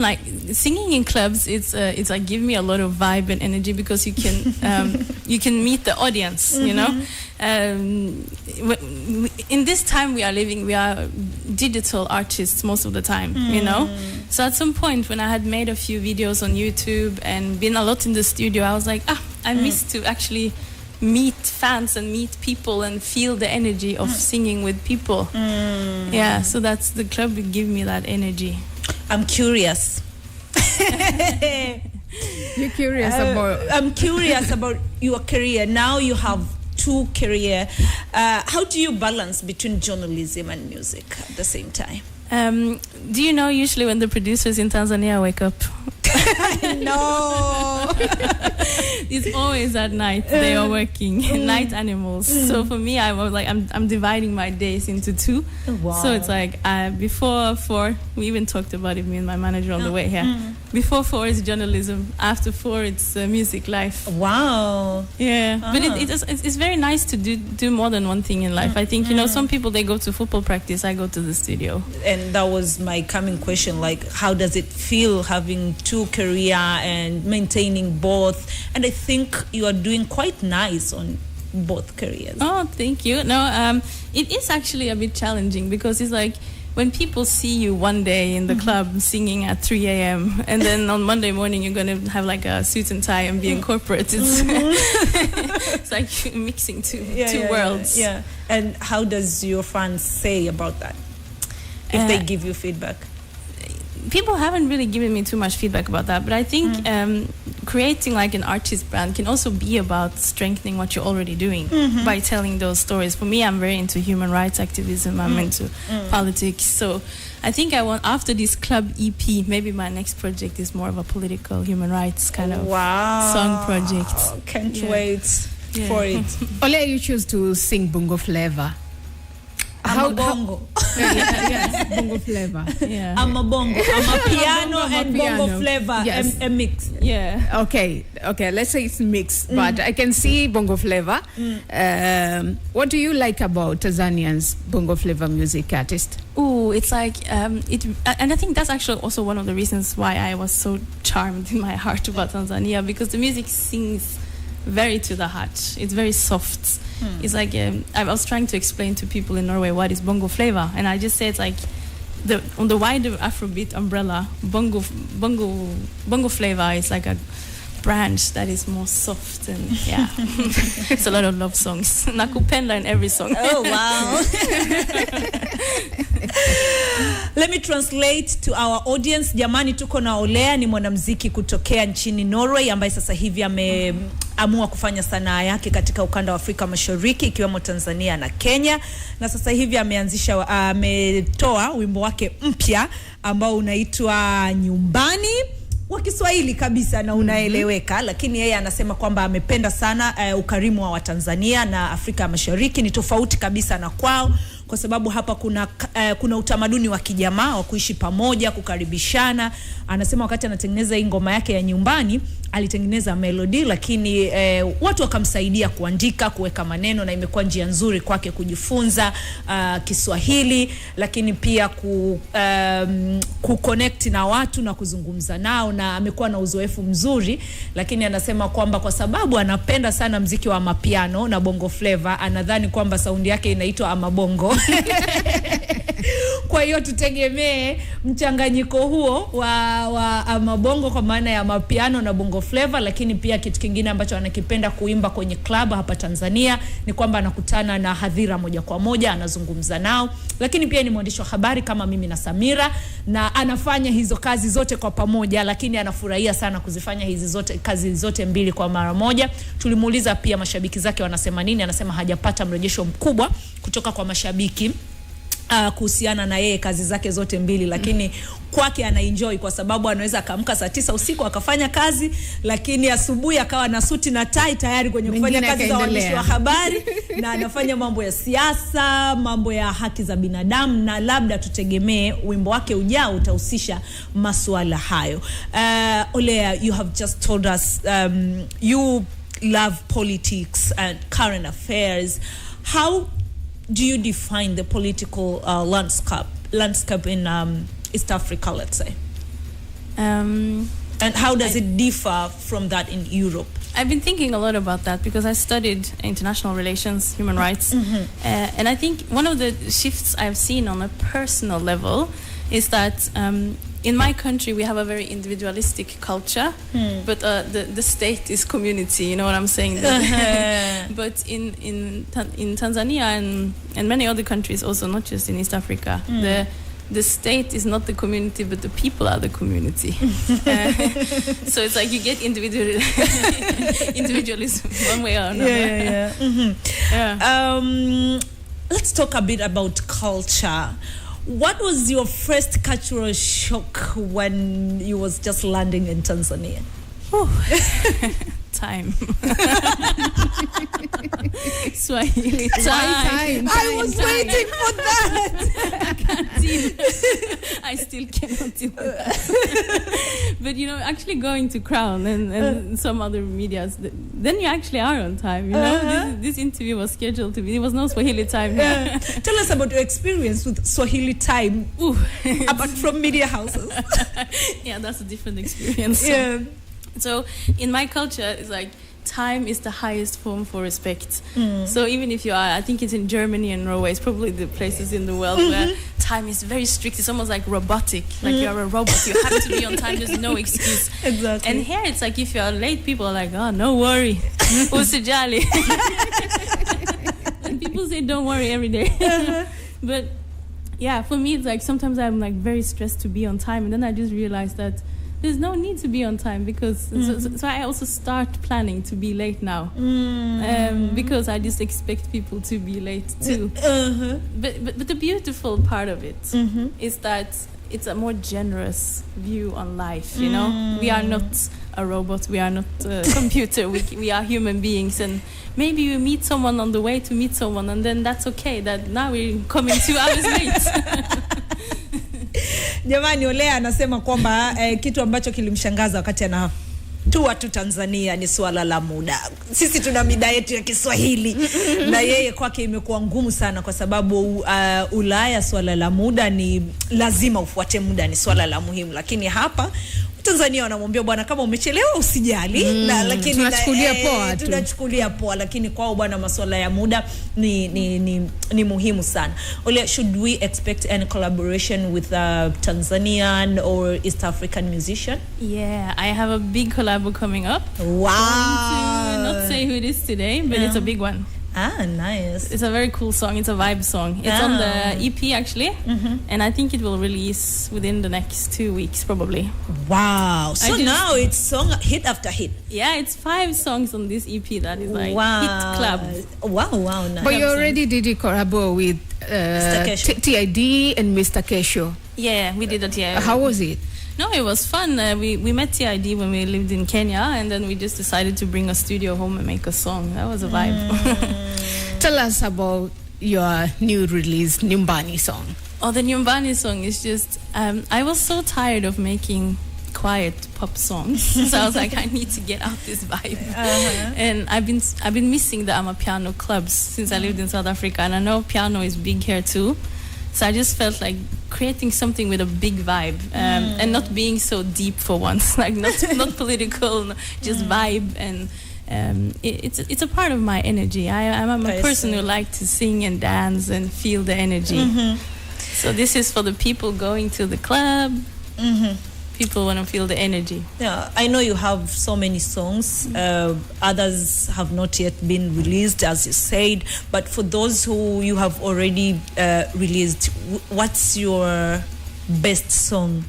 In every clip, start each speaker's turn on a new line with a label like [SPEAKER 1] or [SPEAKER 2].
[SPEAKER 1] Like singing in clubs, it's like give me a lot of vibe and energy because you can meet the audience. You know, in this time we are living, we are digital artists most of the time. You know, so at some point when I had made a few videos on YouTube and been a lot in the studio, I was like, I miss to actually meet fans and meet people and feel the energy of singing with people. Yeah, so that's the club would give me that energy.
[SPEAKER 2] I'm curious.
[SPEAKER 3] You're curious about...
[SPEAKER 2] I'm curious about your career. Now you have two careers. How do you balance between journalism and music at the same time?
[SPEAKER 1] Do you know usually when the producers in Tanzania wake up?
[SPEAKER 2] No.
[SPEAKER 1] It's always at night. They are working. Night animals. So for me, I was like, I'm dividing my days into two.
[SPEAKER 2] Wow.
[SPEAKER 1] So it's like before 4, we even talked about it, me and my manager on the way here. Before 4 is journalism. After 4, it's music life.
[SPEAKER 2] Wow.
[SPEAKER 1] Yeah. But it's very nice to do more than one thing in life. I think, you know, some people, they go to football practice. I go to the studio.
[SPEAKER 2] And that was my coming question. Like, how does it feel having two career and maintaining both? And I think you are doing quite nice on both careers.
[SPEAKER 1] Oh, thank you. No, it is actually a bit challenging because it's like when people see you one day in the club singing at 3 a.m. and then on Monday morning you're going to have like a suit and tie and be in corporate. It's, it's like mixing two worlds.
[SPEAKER 2] Yeah. And how does your fans say about that? If they give you feedback?
[SPEAKER 1] People haven't really given me too much feedback about that, but I think creating like an artist brand can also be about strengthening what you're already doing by telling those stories. For me, I'm very into human rights activism. I'm into politics. So I think I want, after this club EP, maybe my next project is more of a political human rights kind of song project.
[SPEAKER 2] Can't wait for it.
[SPEAKER 3] Ole, you choose to sing bongo flavor.
[SPEAKER 2] I'm a bongo.
[SPEAKER 3] Yes, bongo flavor.
[SPEAKER 1] Yeah.
[SPEAKER 2] I'm a bongo. I'm a piano and
[SPEAKER 3] piano.
[SPEAKER 2] bongo flavor.
[SPEAKER 3] Yes.
[SPEAKER 2] A mix.
[SPEAKER 1] Yeah.
[SPEAKER 3] Okay, let's say it's mixed, but I can see bongo flavor. What do you like about Tanzanians bongo flavor music artists?
[SPEAKER 1] Ooh, it's like and I think that's actually also one of the reasons why I was so charmed in my heart about Tanzania, because the music sings very to the heart. It's very soft. It's like I was trying to explain to people in Norway what is bongo flavor, and I just say it's like on the wider Afrobeat umbrella, bongo flavor is like a branch that is more soft, and it's a lot of love songs. Nakupenda in every song.
[SPEAKER 2] Oh wow. Let me translate to our audience. Jamani, tuko na Olea, ni mwanamuziki kutokea nchini Norway ambaye sasa hivi ameamua kufanya sanaa yake katika ukanda wa Afrika Mashariki ikiwemo Tanzania na Kenya, na sasa hivi ametoa wimbo wake mpya ambao unaitwa Nyumbani, wa Kiswahili kabisa na unaeleweka, lakini yeye anasema kwamba amependa sana ukarimu wa Tanzania na Afrika Mashariki. Ni tofauti kabisa na kwao, kwa sababu hapa kuna utamaduni wa kijamaa wa kuishi pamoja, kukaribishana. Anasema wakati anatengeneza hii ngoma yake ya Nyumbani, alitengeneza melody, lakini watu wakamsaidia kuandika, kuweka maneno, na imekuwa njia nzuri kwake kujifunza Kiswahili, lakini pia kuconnect na watu na kuzungumza nao, na amekuwa na uzoefu mzuri. Lakini anasema kwamba kwa sababu anapenda sana muziki wa mapiano na bongo flavor, anadhani kwamba saundi yake inaitwa amabongo. Kwa hiyo tutegemee mchanganyiko huo wa amabongo kwa maana ya mapiano na bongo flavor. Lakini pia kitu kingine ambacho anakipenda kuimba kwenye club hapa Tanzania ni kwamba anakutana na hadhira moja kwa moja, anazungumza nao. Lakini pia ni mwandishi wa habari kama mimi na Samira, na anafanya hizo kazi zote kwa pamoja, lakini anafurahia sana kuzifanya kazi zote mbili kwa mara moja. Tulimuuliza pia mashabiki zake wanasema nini, anasema hajapata mrejesho mkubwa kutoka kwa mashabiki kuhusiana na yeye kazi zake zote mbili, lakini kwake anaenjoy kwa sababu anaweza akaamka saa 9 usiku akafanya kazi, lakini asubuhi akawa na suti na tai tayari kwenye kufanya kazi za waandishi wa habari na anafanya mambo ya siasa, mambo ya haki za binadamu, na labda tutegemee wimbo wake ujao utahusisha masuala hayo. Olea, you have just told us you love politics and current affairs. How do you define the political landscape in East Africa, let's say? And how does it differ from that in Europe?
[SPEAKER 1] I've been thinking a lot about that because I studied international relations, human rights, and I think one of the shifts I've seen on a personal level is that in my country we have a very individualistic culture, but the state is community. You know what I'm saying? But in Tanzania and many other countries also, not just in East Africa, the state is not the community, but the people are the community. So it's like you get individualism one way or another.
[SPEAKER 2] Let's talk a bit about culture. What was your first cultural shock when you was just landing in Tanzania?
[SPEAKER 1] Time. Swahili time.
[SPEAKER 2] I was waiting for that.
[SPEAKER 1] I can't deal. I still cannot deal with that. But you know, actually going to Crown and some other medias, then you actually are on time. You know, this interview was scheduled to be. There was no Swahili time.
[SPEAKER 2] Tell us about your experience with Swahili time. Apart from media houses.
[SPEAKER 1] Yeah, that's a different experience. So in my culture, it's like time is the highest form for respect. So even if you are, I think it's in Germany and Norway, it's probably the places in the world where time is very strict. It's almost like robotic, like you're a robot. You have to be on time. There's no excuse.
[SPEAKER 2] Exactly.
[SPEAKER 1] And here it's like if you're late, people are like, oh, no worry. Usijali. And people say, don't worry every day. But yeah, for me, it's like sometimes I'm like very stressed to be on time. And then I just realized that there's no need to be on time because so I also start planning to be late now because I just expect people to be late too. But the beautiful part of it is that it's a more generous view on life. You know, we are not a robot, we are not a computer. We are human beings, and maybe you meet someone on the way to meet someone, and then that's okay. That now we're coming 2 hours late.
[SPEAKER 2] Jamani, Olea anasema kwamba kitu ambacho kilimshangaza wakati anatua tu Tanzania ni swala la muda. Sisi tuna mida yetu ya Kiswahili na yeye kwake imekuwa ngumu sana kwa sababu Ulaya swala la muda ni lazima ufuate muda, ni swala la muhimu, lakini hapa Tanzania wanamwambia bwana kama umechelewa usijali lakini tunachukulia poa, lakini kwao bwana masuala ya muda ni muhimu sana. Ole, should we expect any collaboration with a Tanzanian or East African musician?
[SPEAKER 1] Yeah, I have a big collab coming up.
[SPEAKER 2] Wow.
[SPEAKER 1] I want to not say who it is today, but it's a big one.
[SPEAKER 2] Ah, nice.
[SPEAKER 1] It's a very cool song. It's a vibe song. It's on the EP actually, and I think it will release within the next 2 weeks probably.
[SPEAKER 2] Wow. So now it's song hit after hit.
[SPEAKER 1] Yeah, it's 5 songs on this EP that is like hit club.
[SPEAKER 2] Wow, nice.
[SPEAKER 3] But you already did a collabo with TID and Mr. Kesho.
[SPEAKER 1] Yeah, we did that. Yeah.
[SPEAKER 3] How was it?
[SPEAKER 1] No, it was fun. We met TID when we lived in Kenya, and then we just decided to bring a studio home and make a song. That was a vibe.
[SPEAKER 3] Tell us about your new release, Nyumbani song.
[SPEAKER 1] Oh, the Nyumbani song is just... I was so tired of making quiet pop songs, so I was like, I need to get out this vibe. And I've been missing the Amapiano clubs since I lived in South Africa, and I know piano is big here too. So I just felt like creating something with a big vibe and not being so deep for once, like not political, just vibe. And it's a part of my energy. I'm a person who likes to sing and dance and feel the energy. So this is for the people going to the club. People want to feel the energy.
[SPEAKER 2] Yeah, I know you have so many songs. Others have not yet been released, as you said. But for those who you have already released, what's your best song?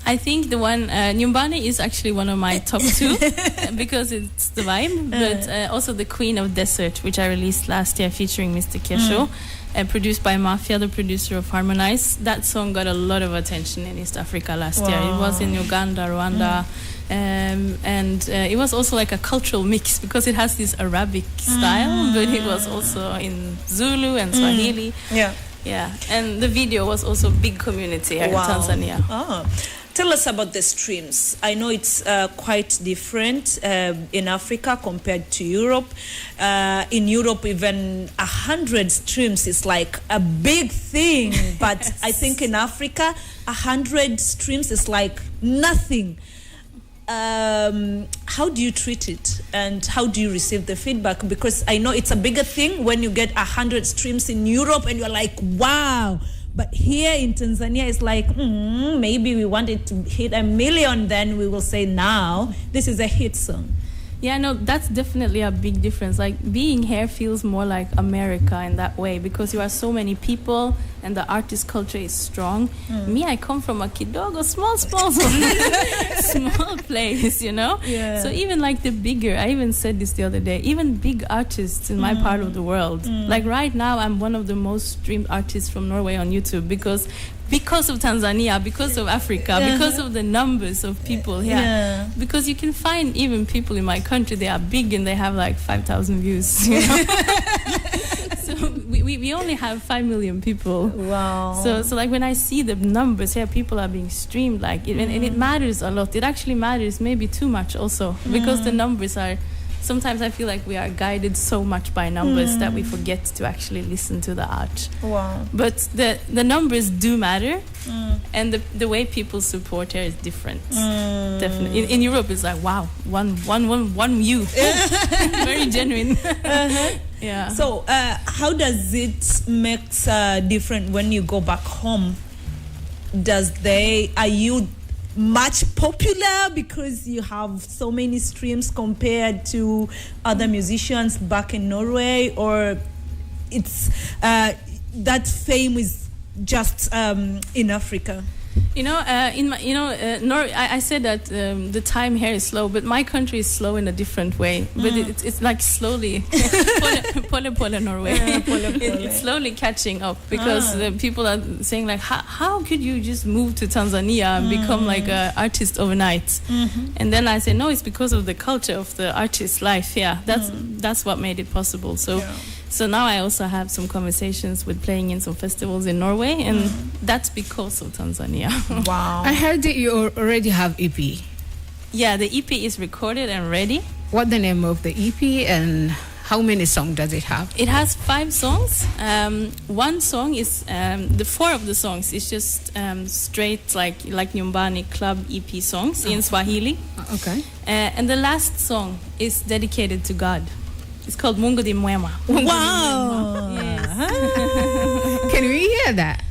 [SPEAKER 1] I think the one Nyumbani is actually one of my top 2 because it's the vibe. But also the Queen of Desert, which I released last year, featuring Mr. Kesho. Produced by Mafia, the producer of Harmonize. That song got a lot of attention in East Africa last year. It was in Uganda, Rwanda, and it was also like a cultural mix because it has this Arabic style, but it was also in Zulu and Swahili. Yeah, and the video was also a big community here in Tanzania.
[SPEAKER 2] Tell us about the streams. I know it's quite different in Africa compared to Europe. In Europe, even 100 streams is like a big thing. But I think in Africa, 100 streams is like nothing. How do you treat it, and how do you receive the feedback? Because I know it's a bigger thing when you get 100 streams in Europe and you're like, wow. But here in Tanzania, it's like, maybe we want it to hit 1 million, then we will say now this is a hit song.
[SPEAKER 1] Yeah, no, that's definitely a big difference. Like, being here feels more like America in that way, because you are so many people and the artist culture is strong. Me, I come from a kidogo, small place, you know?
[SPEAKER 2] Yeah.
[SPEAKER 1] So even like the bigger, I even said this the other day, even big artists in my part of the world. Like right now, I'm one of the most streamed artists from Norway on YouTube because of Tanzania, because of Africa, because of the numbers of people here.
[SPEAKER 2] Yeah.
[SPEAKER 1] Because you can find even people in my country, they are big and they have like 5,000 views. You know? So we only have 5 million people.
[SPEAKER 2] Wow.
[SPEAKER 1] So like when I see the numbers here, people are being streamed, like and it matters a lot. It actually matters maybe too much also, because the numbers are. Sometimes I feel like we are guided so much by numbers that we forget to actually listen to the art.
[SPEAKER 2] Wow.
[SPEAKER 1] But the numbers do matter, and the way people support here is different. Definitely. In Europe, it's like, wow, one view. Very genuine. Yeah.
[SPEAKER 2] So how does it make different when you go back home? Are you much popular because you have so many streams compared to other musicians back in Norway, or it's that fame is just in Africa?
[SPEAKER 1] You know, I said that the time here is slow, but my country is slow in a different way. But it's like slowly, pole Norway. It's slowly catching up, because people are saying like, how could you just move to Tanzania and become like an artist overnight? And then I say, no, it's because of the culture of the artist life. Yeah, that's what made it possible. So now I also have some conversations with playing in some festivals in Norway, and that's because of Tanzania.
[SPEAKER 2] Wow.
[SPEAKER 3] I heard that you already have EP.
[SPEAKER 1] Yeah, the EP is recorded and ready.
[SPEAKER 3] What the name of the EP and how many songs does it have?
[SPEAKER 1] It has 5 songs. One song is, the 4 of the songs is just straight like Nyumbani club EP songs in Swahili.
[SPEAKER 3] Okay.
[SPEAKER 1] And the last song is dedicated to God. It's called Mungu di Mwema.
[SPEAKER 2] Wow.
[SPEAKER 1] Yes.
[SPEAKER 3] Can we hear that?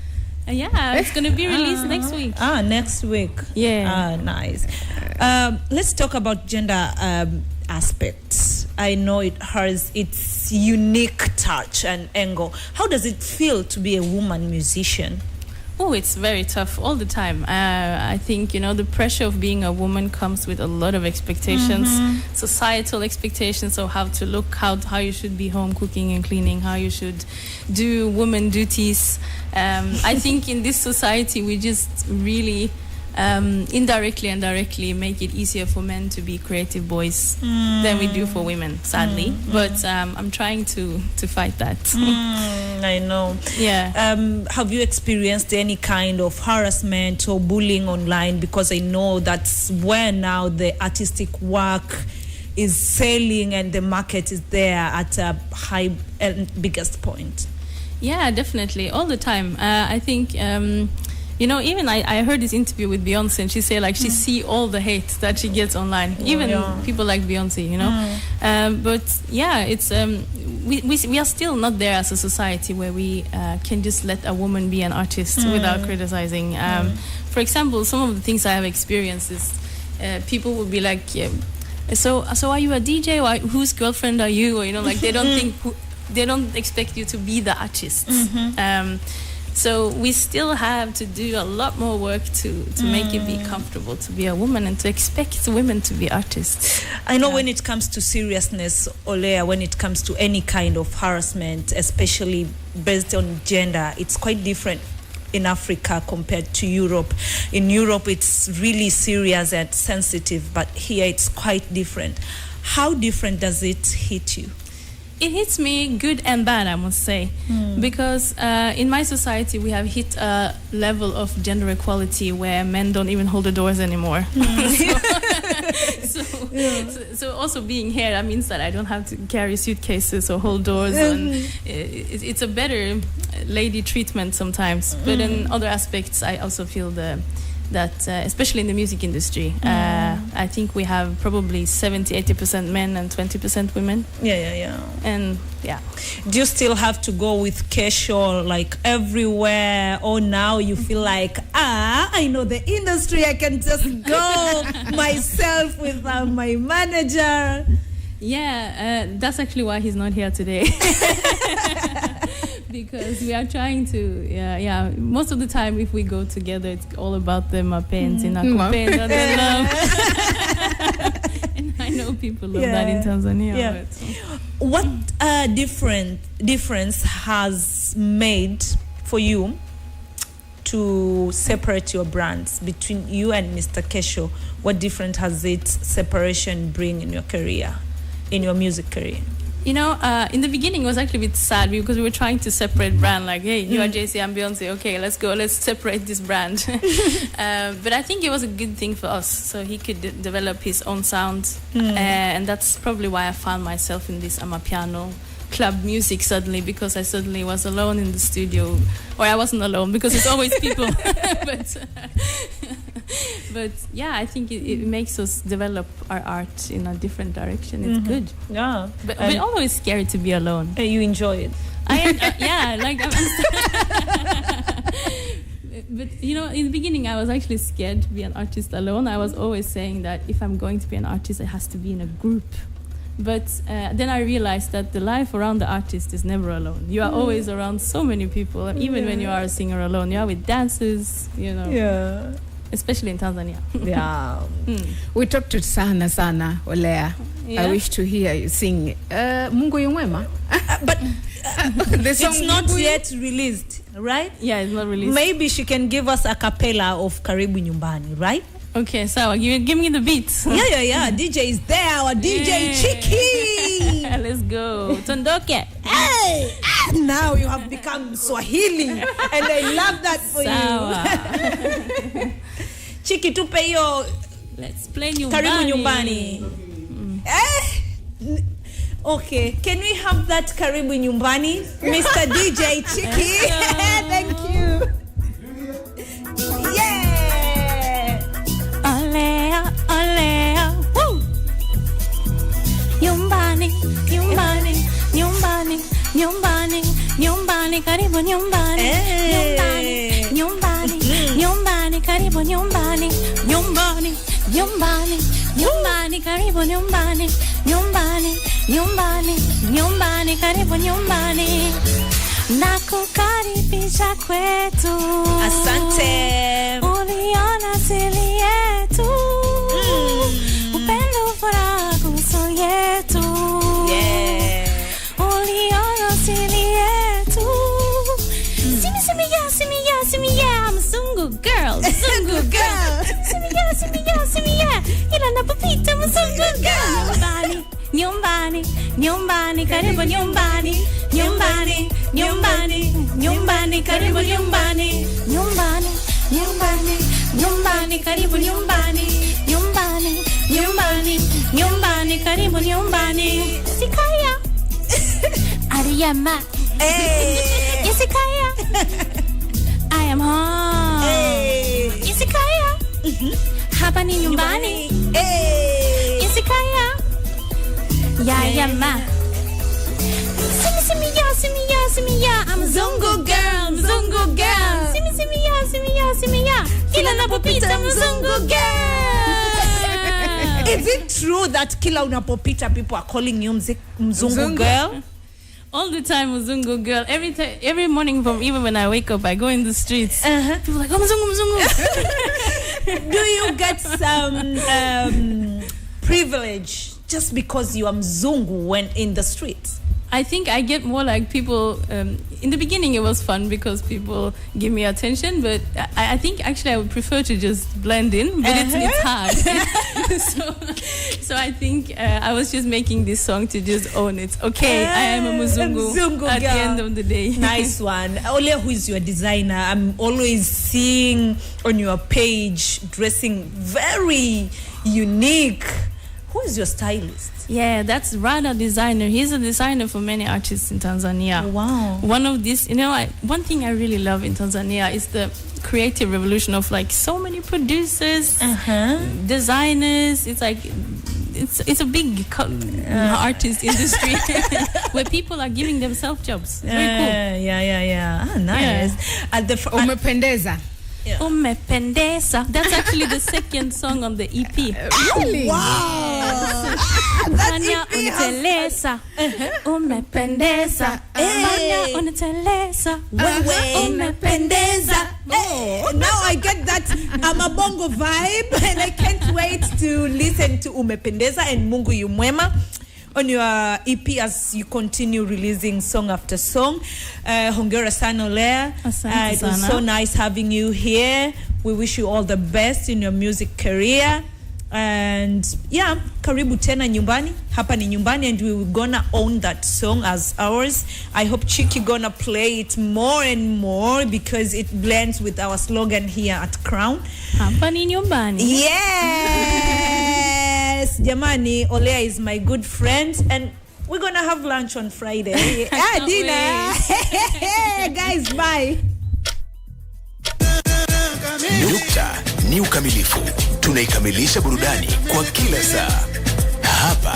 [SPEAKER 1] Yeah, it's going to be released next week.
[SPEAKER 2] Next week.
[SPEAKER 1] Yeah.
[SPEAKER 2] Nice. Let's talk about gender aspects. I know it has its unique touch and angle. How does it feel to be a woman musician?
[SPEAKER 1] Oh, it's very tough all the time. I think, the pressure of being a woman comes with a lot of expectations, societal expectations of how to look, how you should be home cooking and cleaning, how you should do woman duties. I think in this society, we just really indirectly and directly make it easier for men to be creative boys than we do for women, sadly. But I'm trying to fight that.
[SPEAKER 2] I know.
[SPEAKER 1] Yeah.
[SPEAKER 2] Have you experienced any kind of harassment or bullying online? Because I know that's where now the artistic work is selling and the market is there at a high and biggest point.
[SPEAKER 1] Yeah, definitely. All the time. I think... even I heard this interview with Beyonce, and she said like she see all the hate that she gets online, even people like Beyonce, But yeah, it's we are still not there as a society where we can just let a woman be an artist without criticizing. For example, some of the things I have experienced is people would be like, so are you a DJ, or whose girlfriend are you? Or they don't they don't expect you to be the artist. So we still have to do a lot more work to make it be comfortable to be a woman and to expect women to be artists.
[SPEAKER 2] I know when it comes to seriousness, Olea, when it comes to any kind of harassment, especially based on gender, it's quite different in Africa compared to Europe. In Europe, it's really serious and sensitive, but here it's quite different. How different does it hit you?
[SPEAKER 1] It hits me good and bad, I must say, because in my society we have hit a level of gender equality where men don't even hold the doors anymore. So also being here, that means that I don't have to carry suitcases or hold doors. And it's a better lady treatment sometimes, but in other aspects I also feel the that, especially in the music industry. I think we have probably 70-80% men and 20% women.
[SPEAKER 2] Yeah.
[SPEAKER 1] And yeah.
[SPEAKER 2] Do you still have to go with Kesho like everywhere, or now you feel like, I know the industry, I can just go myself with my manager?
[SPEAKER 1] Yeah, that's actually why he's not here today. Because we are trying to, most of the time if we go together, it's all about the mapenzi na kupenda the love. And I know people love that in Tanzania.
[SPEAKER 2] Yeah. What difference has made for you to separate your brands between you and Mr. Kesho? What difference has it separation bring in your career, in your music career?
[SPEAKER 1] You know, in the beginning it was actually a bit sad because we were trying to separate brand, like, hey, you are JC, I'm Beyonce, okay, let's separate this brand. But I think it was a good thing for us, so he could develop his own sound, and that's probably why I found myself in this amapiano club music suddenly, because I suddenly was alone in the studio, or I wasn't alone because it's always people. But yeah, I think it makes us develop our art in a different direction. It's good.
[SPEAKER 2] Yeah,
[SPEAKER 1] but always scary to be alone.
[SPEAKER 2] You enjoy it.
[SPEAKER 1] But you know, in the beginning, I was actually scared to be an artist alone. I was always saying that if I'm going to be an artist, it has to be in a group. But then I realized that the life around the artist is never alone. You are always around so many people, and even when you are a singer alone, you are with dancers. You know.
[SPEAKER 2] Yeah.
[SPEAKER 1] Especially in Tanzania.
[SPEAKER 2] Yeah.
[SPEAKER 3] We talked to Sana Olea.
[SPEAKER 1] Yeah?
[SPEAKER 3] I wish to hear you sing Mungu Yumwema.
[SPEAKER 2] But
[SPEAKER 3] the song
[SPEAKER 2] it's not yet released, right?
[SPEAKER 1] Yeah, it's not released.
[SPEAKER 2] Maybe she can give us a cappella of Karibu Nyumbani, right?
[SPEAKER 1] Okay, so give me the beats.
[SPEAKER 2] Yeah. DJ is there, our DJ Chiki.
[SPEAKER 1] Let's go. Tondoke.
[SPEAKER 2] Hey! Now you have become Swahili, and I love that for you. Chiki, tupe hiyo.
[SPEAKER 1] Let's play Nyumbani.
[SPEAKER 2] Karibu Nyumbani. Okay, can we have that Karibu Nyumbani, Mr. DJ Chiki? Thank you. Yeah.
[SPEAKER 1] Olea. Woo. Nyumbani. Karibu nyumbani.
[SPEAKER 2] Hey.
[SPEAKER 1] Nyumbani, karibu nyumbani. Nyumbani, karibu nyumbani. Nyumbani, karibu nyumbani. Nakukaribisha kwetu.
[SPEAKER 2] Asante.
[SPEAKER 1] Uliona siri yetu. Upendo furaha kuso yetu.
[SPEAKER 2] Yeah.
[SPEAKER 1] Uliona siri yetu. See me, yeah, I'm a Zungu girl. See me, yeah. Ila napopita, I'm a Zungu girl. Nyumbani, karibu nyumbani. Nyumbani, karibu nyumbani. Nyumbani, karibu nyumbani. Nyumbani, karibu nyumbani. Sikaya. Ariyama.
[SPEAKER 2] Hey.
[SPEAKER 1] Isikaya. I am home.
[SPEAKER 2] Hey.
[SPEAKER 1] Isikaya. Hapa ni nyumbani.
[SPEAKER 2] Hey.
[SPEAKER 1] Isikaya. Yayama. See me, yeah. I'm a Zungu girl. See me, yeah. Kila napopita, I'm a Zungu girl.
[SPEAKER 2] Is it true that kila unapopita people are calling you Mzungu girl?
[SPEAKER 1] All the time, Mzungu girl. Every morning, from even when I wake up, I go in the streets. People are like, oh, Mzungu.
[SPEAKER 2] Do you get some privilege just because you are Mzungu when in the streets?
[SPEAKER 1] I think I get more like people. In the beginning, it was fun because people give me attention, but I think actually I would prefer to just blend in, but it's hard. So I think I was just making this song to just own it. Okay, I am a Mzungu at the end of the day.
[SPEAKER 2] Nice one. Olea, who is your designer? I'm always seeing on your page dressing very unique. Who is your stylist?
[SPEAKER 1] Yeah, that's Rada Designer. He's a designer for many artists in Tanzania.
[SPEAKER 2] Wow.
[SPEAKER 1] One of these, one thing I really love in Tanzania is the creative revolution of like so many producers, designers. It's like it's a big artist industry where people are giving themselves jobs. It's very cool.
[SPEAKER 2] Yeah. Ah, nice. At the
[SPEAKER 3] Umependeza.
[SPEAKER 1] Umependeza. That's actually the second song on the EP.
[SPEAKER 3] Really?
[SPEAKER 2] Wow.
[SPEAKER 1] Fanya uniteleza. Umependeza. Fanya uniteleza. Umependeza.
[SPEAKER 2] Now I get that Amabongo vibe, and I can't wait to listen to Umependeza and Mungu Yumwema on your EP as you continue releasing song after song. Hongera sana Lea. It was so nice having you here. We wish you all the best in your music career. And yeah, karibu tena nyumbani. Hapa ni nyumbani, and we were gonna own that song as ours. I hope Chiki gonna play it more and more because it blends with our slogan here at Crown.
[SPEAKER 1] Hapa ni nyumbani.
[SPEAKER 2] Yes, jamani, Olea is my good friend, and we're gonna have lunch on Friday. Dinner. Guys, bye.
[SPEAKER 4] Nukta ni ukamilifu. Tunaikamilisha burudani kwa kila saa. Hapa